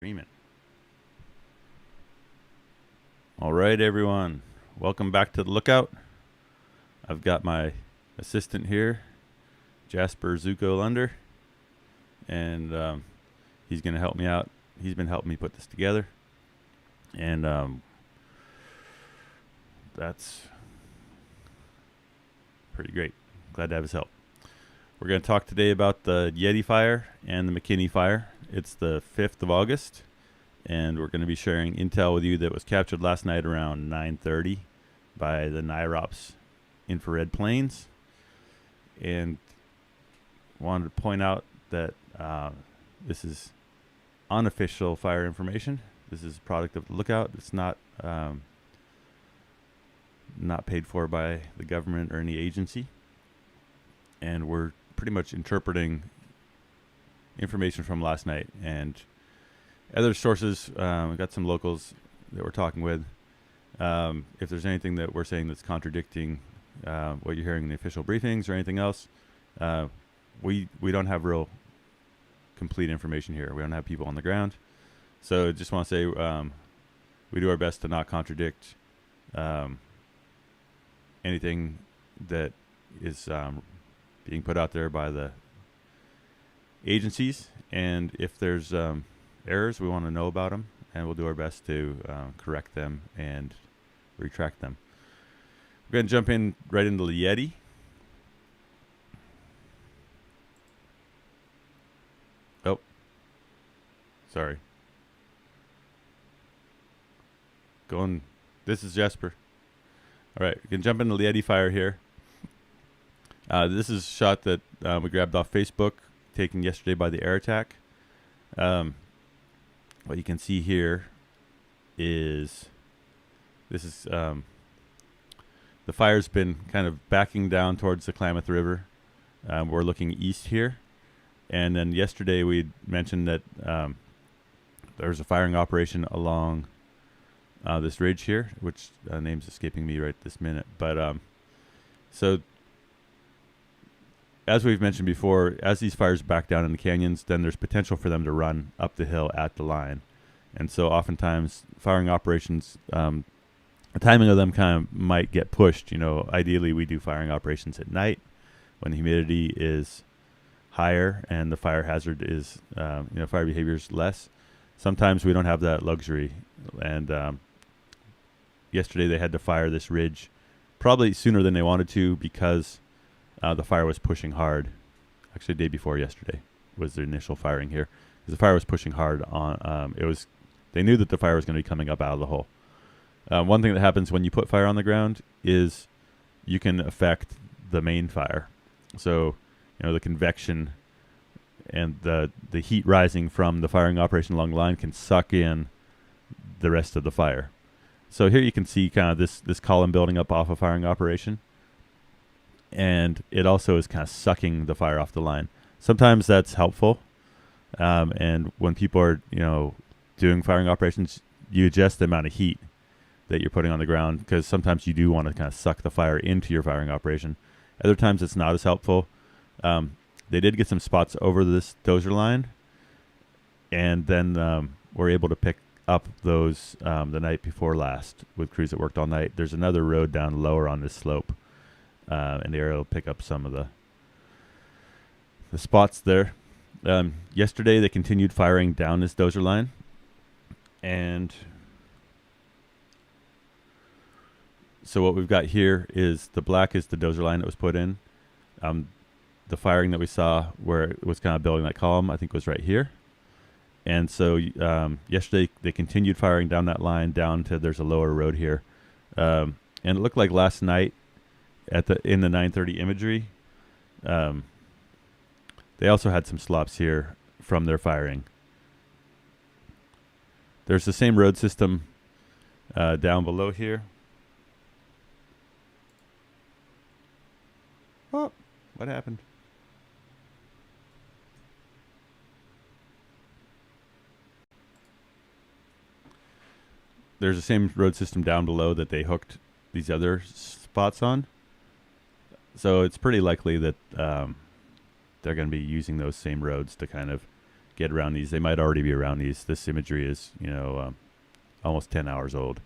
Agreement. All right, everyone. Welcome back to the Lookout. I've got my assistant here, Jasper Zuko Lunder, and he's going to help me out. He's been helping me put this together, and that's pretty great. Glad to have his help. We're going to talk today about the Yeti Fire and the McKinney Fire. It's the 5th of August, and we're going to be sharing intel with you that was captured last night around 9:30 by the NIROPS infrared planes. And wanted to point out that this is unofficial fire information. This is a product of the Lookout. It's not paid for by the government or any agency. And we're pretty much interpreting information from last night and other sources. We've got some locals that we're talking with. If there's anything that we're saying that's contradicting what you're hearing in the official briefings or anything else, we don't have real complete information here. We don't have people on the ground. So just want to say we do our best to not contradict anything that is being put out there by the agencies, and if there's errors, we want to know about them, and we'll do our best to correct them and retract them. We're going to jump in right into the Yeti. Oh, sorry. This is Jasper. All right, we can jump into the Yeti Fire here. This is a shot that we grabbed off Facebook, taken yesterday by the air attack. What you can see here is the fire's been kind of backing down towards the Klamath River. We're looking east here. And then yesterday we mentioned that there was a firing operation along this ridge here, which name's escaping me right this minute. But so as we've mentioned before, as these fires back down in the canyons, then there's potential for them to run up the hill at the line. And so oftentimes firing operations, the timing of them kind of might get pushed. Ideally we do firing operations at night when the humidity is higher and the fire hazard is, fire behavior is less. Sometimes we don't have that luxury. And yesterday they had to fire this ridge probably sooner than they wanted to because the fire was pushing hard. Actually, the day before yesterday was the initial firing here. Because the fire was pushing hard on. They knew that the fire was going to be coming up out of the hole. One thing that happens when you put fire on the ground is you can affect the main fire. So, the convection and the heat rising from the firing operation along the line can suck in the rest of the fire. So here you can see kind of this column building up off a firing operation. And it also is kind of sucking the fire off the line. Sometimes that's helpful. And when people are, doing firing operations, you adjust the amount of heat that you're putting on the ground because sometimes you do want to kind of suck the fire into your firing operation. Other times it's not as helpful. They did get some spots over this dozer line, and then we're able to pick up those the night before last with crews that worked all night. There's another road down lower on this slope. And the area will pick up some of the spots there. Yesterday, they continued firing down this dozer line. And so what we've got here is the black is the dozer line that was put in. The firing that we saw where it was kind of building that column, I think was right here. And so yesterday, they continued firing down that line down to there's a lower road here. And it looked like last night, in the 9:30 imagery, they also had some slops here from their firing. There's the same road system down below here. Oh, what happened? There's the same road system down below that they hooked these other spots on. So it's pretty likely that they're going to be using those same roads to kind of get around these. They might already be around these. This imagery is, almost 10 hours old.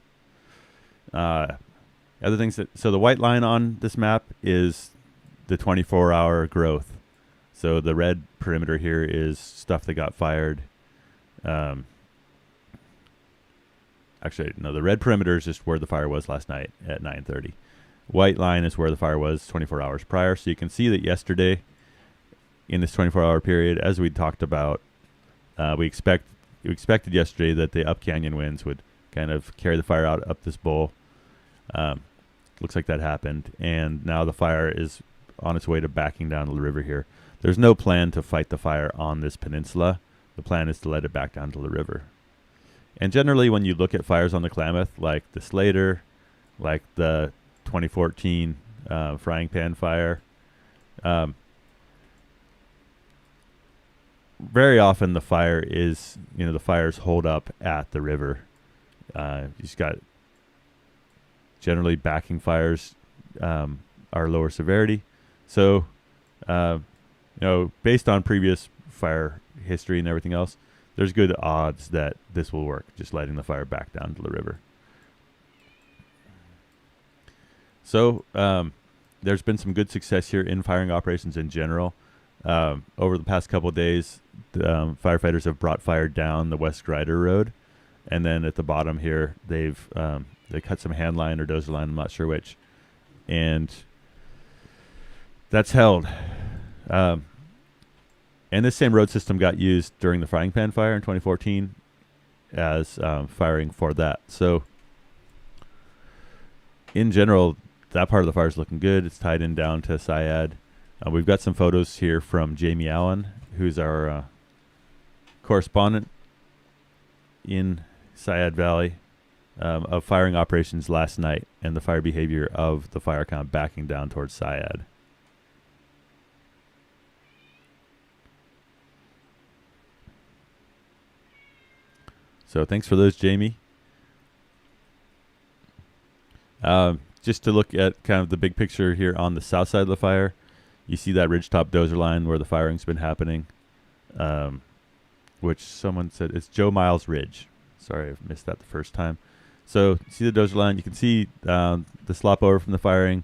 Other things so the white line on this map is the 24-hour growth. So the red perimeter here is stuff that got fired. Actually, no, the red perimeter is just where the fire was last night at 9:30. White line is where the fire was 24 hours prior. So you can see that yesterday, in this 24-hour period, as we talked about, we expected yesterday that the up canyon winds would kind of carry the fire out up this bowl. Looks like that happened, and now the fire is on its way to backing down to the river here. There's no plan to fight the fire on this peninsula. The plan is to let it back down to the river. And generally, when you look at fires on the Klamath, like the Slater, like the 2014 frying pan fire, very often the fires hold up at the river. You've got generally backing fires are lower severity. So, based on previous fire history and everything else, there's good odds that this will work, just letting the fire back down to the river. So there's been some good success here in firing operations in general. Over the past couple of days, firefighters have brought fire down the West Grider Road, and then at the bottom here, they cut some hand line or dozer line, I'm not sure which, and that's held. And this same road system got used during the frying pan fire in 2014 as firing for that. So in general, that part of the fire is looking good. It's tied in down to Syad. We've got some photos here from Jamie Allen, who's our correspondent in Syad Valley, of firing operations last night and the fire behavior of the fire kind of backing down towards Syad. So thanks for those, Jamie. Just to look at kind of the big picture here on the south side of the fire, you see that ridgetop dozer line where the firing's been happening, which someone said it's Joe Miles Ridge. Sorry, I missed that the first time. So see the dozer line. You can see the slop over from the firing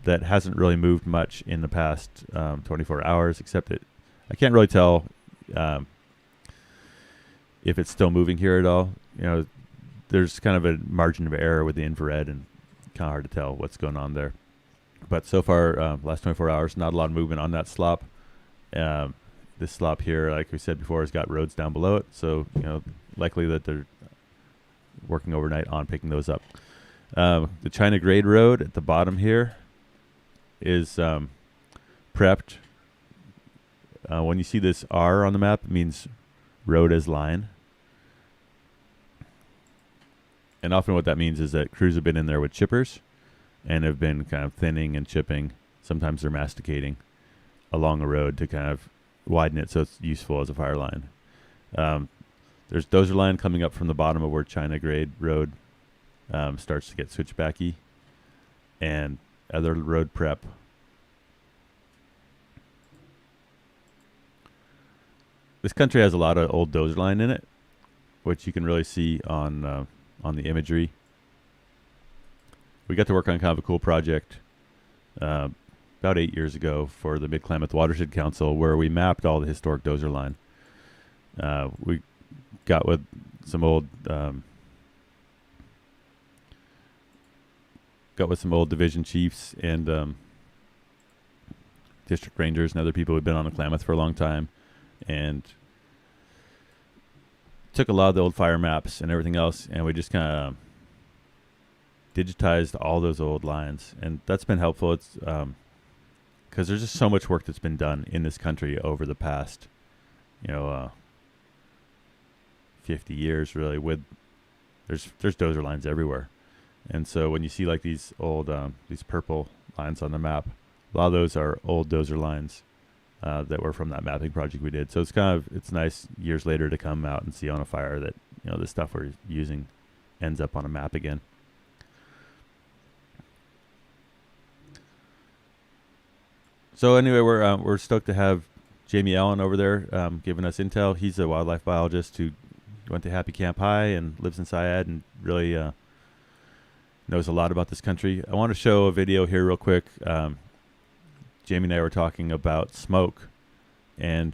that hasn't really moved much in the past 24 hours, except I can't really tell if it's still moving here at all. There's kind of a margin of error with the infrared and kind of hard to tell what's going on there. But so far, last 24 hours, not a lot of movement on that slop. This slop here, like we said before, has got roads down below it. So, likely that they're working overnight on picking those up. The China Grade Road at the bottom here is prepped. When you see this R on the map, it means road as line. And often what that means is that crews have been in there with chippers and have been kind of thinning and chipping. Sometimes they're masticating along a road to kind of widen it so it's useful as a fire line. There's dozer line coming up from the bottom of where China Grade Road starts to get switchbacky, and other road prep. This country has a lot of old dozer line in it, which you can really see on the imagery. We got to work on kind of a cool project about 8 years ago for the Mid-Klamath Watershed Council, where we mapped all the historic dozer line. We got with some old division chiefs and district rangers and other people who've been on the Klamath for a long time, and took a lot of the old fire maps and everything else, and we just kind of digitized all those old lines, and that's been helpful. It's because there's just so much work that's been done in this country over the past 50 years, really. With there's dozer lines everywhere, and so when you see like these old these purple lines on the map, a lot of those are old dozer lines that were from that mapping project we did. So it's nice years later to come out and see on a fire that the stuff we're using ends up on a map again. So anyway, we're stoked to have Jamie Allen over there giving us intel. He's a wildlife biologist who went to Happy Camp High and lives in Syad and really knows a lot about this country. I want to show a video here real quick. Jamie and I were talking about smoke and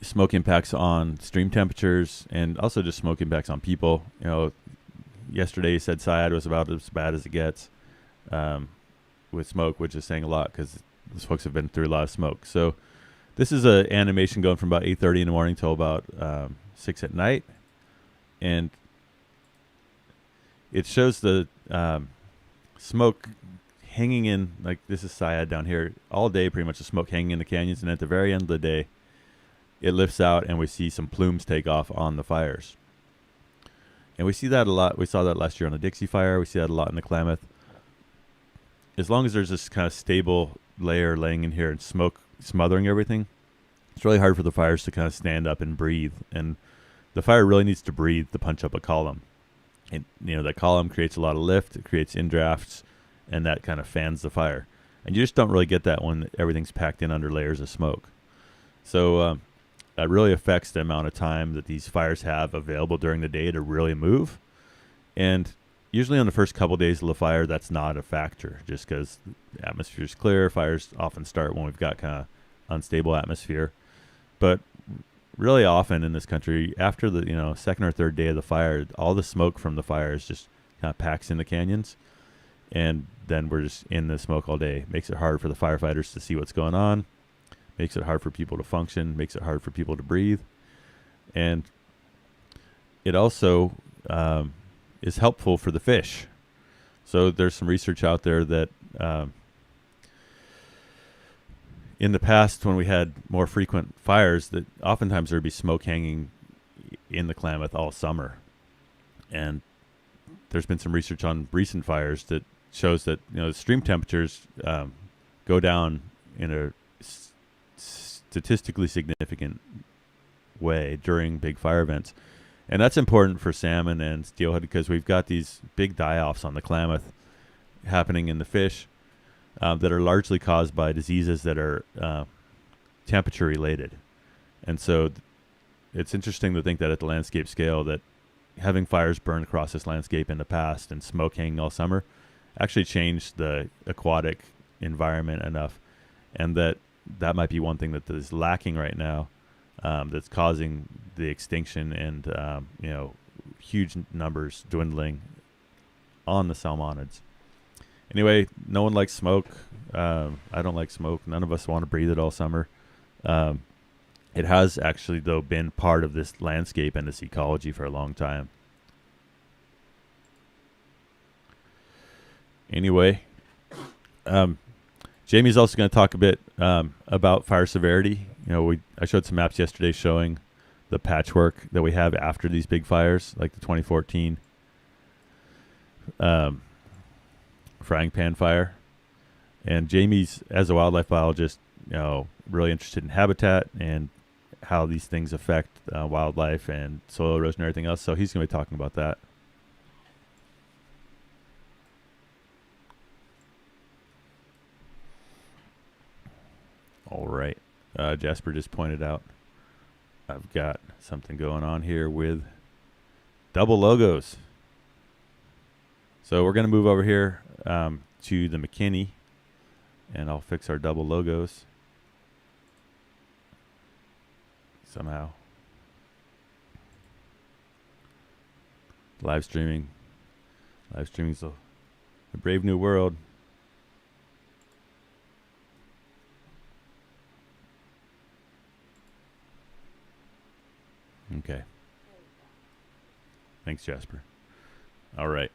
smoke impacts on stream temperatures and also just smoke impacts on people. You know, yesterday he said Syad was about as bad as it gets with smoke, which is saying a lot because those folks have been through a lot of smoke. So this is an animation going from about 8:30 in the morning till about 6 at night. And it shows the smoke hanging in, like this is Syad down here, all day pretty much the smoke hanging in the canyons. And at the very end of the day, it lifts out and we see some plumes take off on the fires. And we see that a lot. We saw that last year on the Dixie Fire. We see that a lot in the Klamath. As long as there's this kind of stable layer laying in here and smoke smothering everything, it's really hard for the fires to kind of stand up and breathe. And the fire really needs to breathe to punch up a column. And, you know, that column creates a lot of lift. It creates indrafts, and that kind of fans the fire. And you just don't really get that when everything's packed in under layers of smoke. So that really affects the amount of time that these fires have available during the day to really move. And usually on the first couple days of the fire, that's not a factor, just because the atmosphere is clear. Fires often start when we've got kind of unstable atmosphere. But really often in this country, after the second or third day of the fire, all the smoke from the fires just kind of packs in the canyons. And then we're just in the smoke all day. Makes it hard for the firefighters to see what's going on. Makes it hard for people to function, makes it hard for people to breathe. And it also is helpful for the fish. So there's some research out there that in the past when we had more frequent fires, that oftentimes there would be smoke hanging in the Klamath all summer. And there's been some research on recent fires that shows that the stream temperatures go down in a statistically significant way during big fire events. And that's important for salmon and steelhead because we've got these big die-offs on the Klamath happening in the fish that are largely caused by diseases that are temperature related. And so it's interesting to think that at the landscape scale that having fires burn across this landscape in the past and smoke hanging all summer actually changed the aquatic environment enough, and that might be one thing that is lacking right now, that's causing the extinction and huge numbers dwindling on the salmonids. Anyway, no one likes smoke. I don't like smoke. None of us want to breathe it all summer. It has actually, though, been part of this landscape and this ecology for a long time. Anyway, Jamie's also going to talk a bit about fire severity. I showed some maps yesterday showing the patchwork that we have after these big fires, like the 2014 frying pan fire. And Jamie's, as a wildlife biologist, really interested in habitat and how these things affect wildlife and soil erosion and everything else. So he's going to be talking about that. All right. Jasper just pointed out I've got something going on here with double logos. So we're going to move over here to the McKinney, and I'll fix our double logos somehow. Live streaming. Live streaming's a brave new world. Okay. Thanks, Jasper. All right.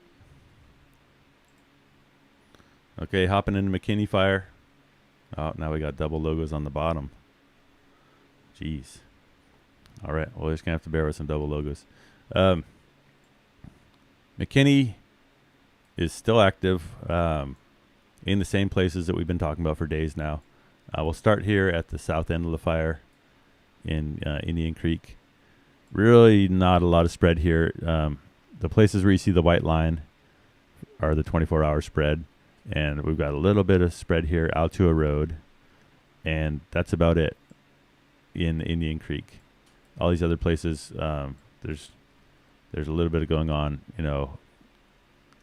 Okay, hopping into McKinney Fire. Oh, now we got double logos on the bottom. Jeez. All right, well, we're just going to have to bear with some double logos. McKinney is still active in the same places that we've been talking about for days now. We'll start here at the south end of the fire in Indian Creek. Really not a lot of spread here. the places where you see the white line are the 24-hour spread, and we've got a little bit of spread here out to a road, and that's about it in Indian Creek. All these other places, there's a little bit of going on,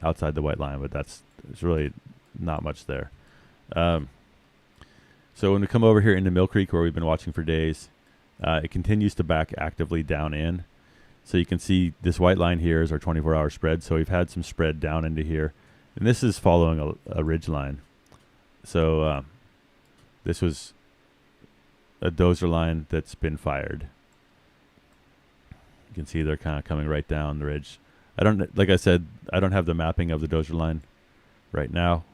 outside the white line, but there's really not much there. So when we come over here into Mill Creek, where we've been watching for days, it continues to back actively down in. So you can see this white line here is our 24-hour spread. So we've had some spread down into here. And this is following a ridge line. So this was a dozer line that's been fired. You can see they're kind of coming right down the ridge. Like I said, I don't have the mapping of the dozer line right now.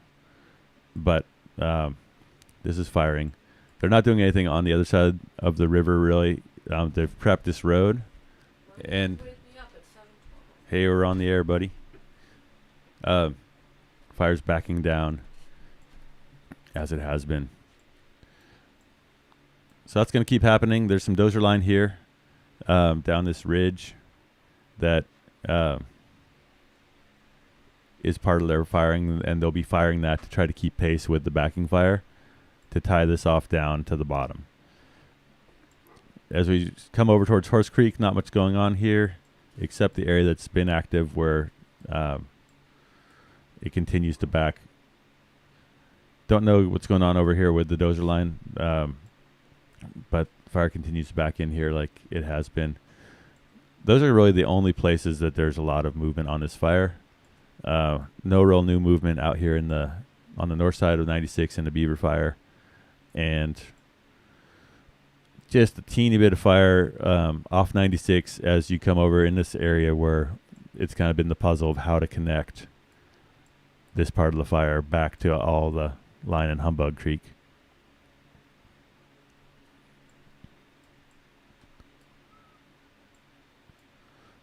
But this is firing. They're not doing anything on the other side of the river, really. They've prepped this road. And hey, we're on the air, buddy. Fire's backing down as it has been. So that's going to keep happening. There's some dozer line here down this ridge that is part of their firing, and they'll be firing that to try to keep pace with the backing fire to tie this off down to the bottom. As we come over towards Horse Creek, not much going on here, except the area that's been active where it continues to back. Don't know what's going on over here with the dozer line, but fire continues to back in here like it has been. Those are really the only places that there's a lot of movement on this fire. No real new movement out here on the north side of 96 in the Beaver Fire, and just a teeny bit of fire off 96 as you come over in this area where it's kind of been the puzzle of how to connect this part of the fire back to all the line in Humbug Creek.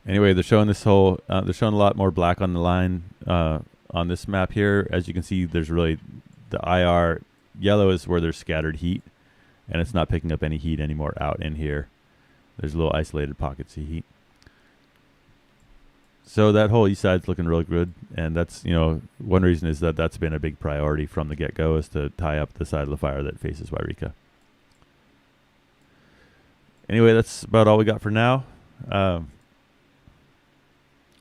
Anyway, they're showing they're showing a lot more black on the line on this map here. As you can see, there's really the IR yellow is where there's scattered heat, and it's not picking up any heat anymore out in here. There's little isolated pockets of heat. So that whole east side's looking really good, and that's, one reason is that that's been a big priority from the get-go, is to tie up the side of the fire that faces Wairika. Anyway, that's about all we got for now.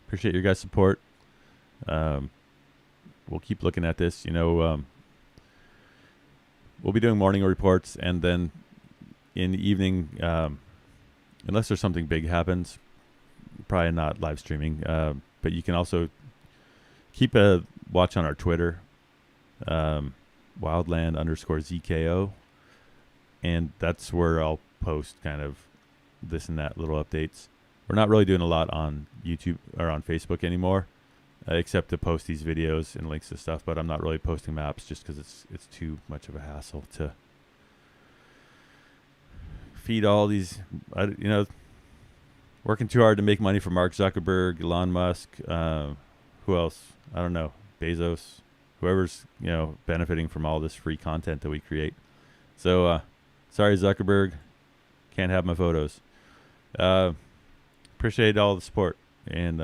Appreciate your guys' support. We'll keep looking at this. We'll be doing morning reports, and then in the evening, unless there's something big happens, probably not live streaming. But you can also keep a watch on our Twitter, wildland_ZKO, and that's where I'll post kind of this and that little updates. We're not really doing a lot on YouTube or on Facebook anymore, except to post these videos and links to stuff. But I'm not really posting maps just because it's too much of a hassle to feed all these. Working too hard to make money for Mark Zuckerberg, Elon Musk, who else? I don't know. Bezos, whoever's benefiting from all this free content that we create. So sorry, Zuckerberg, can't have my photos. Appreciate all the support, and